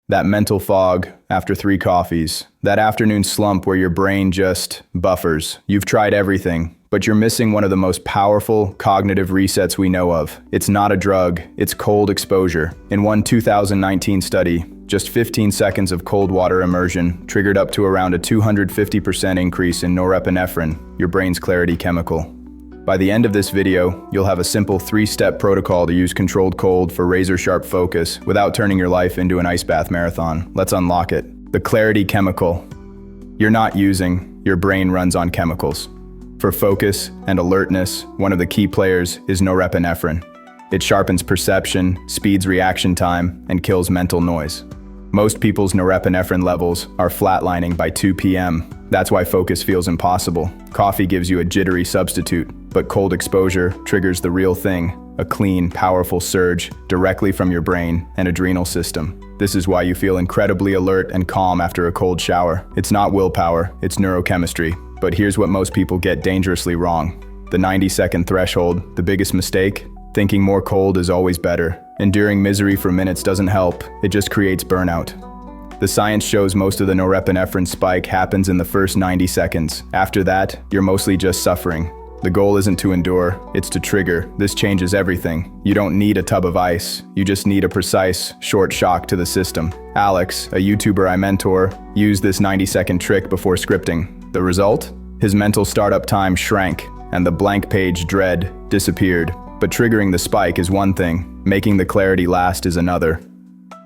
That mental fog after 3 coffees. That afternoon slump where your brain just buffers. You've tried everything, but you're missing one of the most powerful cognitive resets we know of. It's not a drug, it's cold exposure. In one 2019 study, just 15 seconds of cold water immersion triggered up to around a 250% increase in norepinephrine, your brain's clarity chemical. By the end of this video, you'll have a simple 3-step protocol to use controlled cold for razor-sharp focus without turning your life into an ice bath marathon. Let's unlock it. The clarity chemical. You're not using, your brain runs on chemicals. For focus and alertness, one of the key players is norepinephrine. It sharpens perception, speeds reaction time, and kills mental noise. Most people's norepinephrine levels are flatlining by 2 p.m. That's why focus feels impossible. Coffee gives you a jittery substitute, but cold exposure triggers the real thing, a clean, powerful surge directly from your brain and adrenal system. This is why you feel incredibly alert and calm after a cold shower. It's not willpower, it's neurochemistry. But here's what most people get dangerously wrong. The 90-second threshold, the biggest mistake? Thinking more cold is always better. Enduring misery for minutes doesn't help, it just creates burnout. The science shows most of the norepinephrine spike happens in the first 90 seconds. After that, you're mostly just suffering. The goal isn't to endure, it's to trigger. This changes everything. You don't need a tub of ice, you just need a precise, short shock to the system. Alex, a YouTuber I mentor, used this 90-second trick before scripting. The result? His mental startup time shrank, and the blank page dread disappeared. But triggering the spike is one thing, making the clarity last is another.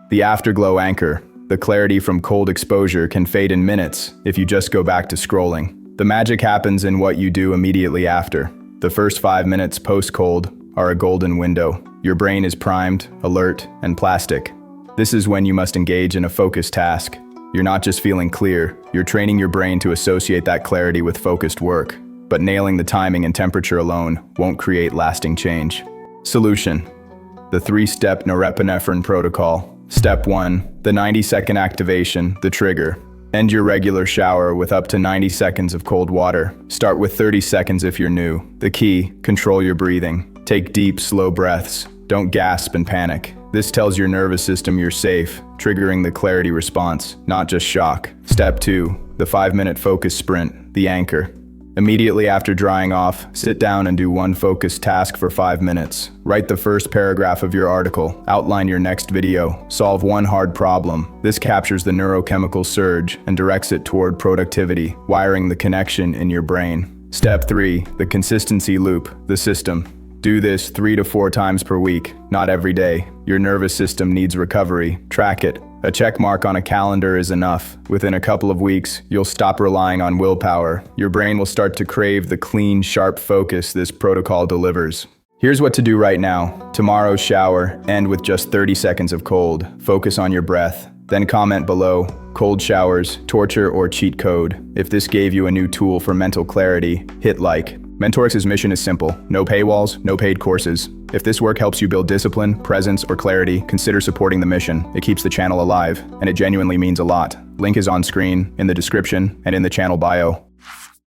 The afterglow anchor. The clarity from cold exposure can fade in minutes if you just go back to scrolling. The magic happens in what you do immediately after. The first 5 minutes post-cold are a golden window. Your brain is primed, alert, and plastic. This is when you must engage in a focused task. You're not just feeling clear, you're training your brain to associate that clarity with focused work. But nailing the timing and temperature alone won't create lasting change. Solution: the 3-step norepinephrine protocol. Step 1, the 90-second activation, the trigger. End your regular shower with up to 90 seconds of cold water. Start with 30 seconds if you're new. The key: control your breathing. Take deep, slow breaths. Don't gasp and panic. This tells your nervous system you're safe, triggering the clarity response, not just shock. Step 2, the 5-minute focus sprint, the anchor. Immediately after drying off, sit down and do one focused task for 5 minutes. Write the first paragraph of your article, outline your next video, solve one hard problem. This captures the neurochemical surge and directs it toward productivity, wiring the connection in your brain. Step 3, the consistency loop, the system. Do this 3 to 4 times per week, not every day. Your nervous system needs recovery. Track it. A check mark on a calendar is enough. Within a couple of weeks, you'll stop relying on willpower. Your brain will start to crave the clean, sharp focus this protocol delivers. Here's what to do right now. Tomorrow's shower, end with just 30 seconds of cold. Focus on your breath. Then comment below, cold showers, torture or cheat code. If this gave you a new tool for mental clarity, hit like. Mentorix's mission is simple: no paywalls, no paid courses. If this work helps you build discipline, presence, or clarity, consider supporting the mission. It keeps the channel alive, and it genuinely means a lot. Link is on screen, in the description, and in the channel bio.